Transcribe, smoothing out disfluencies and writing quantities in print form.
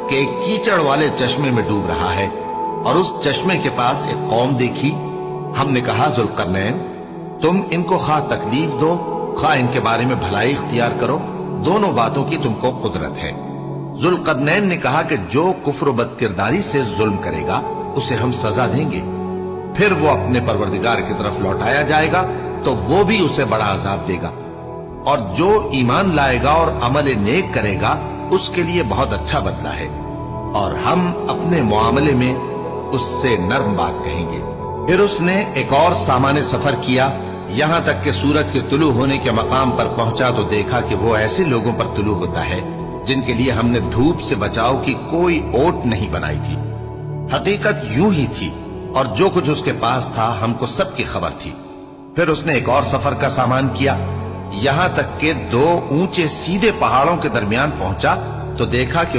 کہ ایک कीचड़ वाले चश्मे में डूब रहा है और उस चश्मे के पास एक कौम देखी। हमने कहा जुल्करनैन, तुम इनको खा तकलीफ दो खा इनके बारे में भलाई इख्तियार करो, दोनों बातों की तुमको कुदरत है। जुल्करनैन ने कहा कि जो कुफ्र बदकिरदारी से जुल्म करेगा उसे हम सजा देंगे, फिर वो अपने परवरदिगार की तरफ लौटाया जाएगा तो वो भी उसे बड़ा अजाब देगा, और जो ईमान लाएगा और अमल नेक करेगा उसके लिए बहुत अच्छा बदला है, और हम अपने मुआमले में उससे नर्म बात कहेंगे। फिर उसने एक और सामान्य सफर किया, यहां तक कि सूरज के तुलू होने के मकाम पर पहुंचा तो देखा कि वो ऐसे लोगों पर तुलू होता है जिनके लिए हमने धूप से बचाव की कोई ओट नहीं बनाई थी। हकीकत यूं ही थी और जो कुछ उसके पास था हमको सबकी खबर थी। फिर उसने एक और सफर का सामान किया, यहां तक कि 2 ऊंचे सीधे पहाड़ों के दरमियान पहुंचा तो देखा कि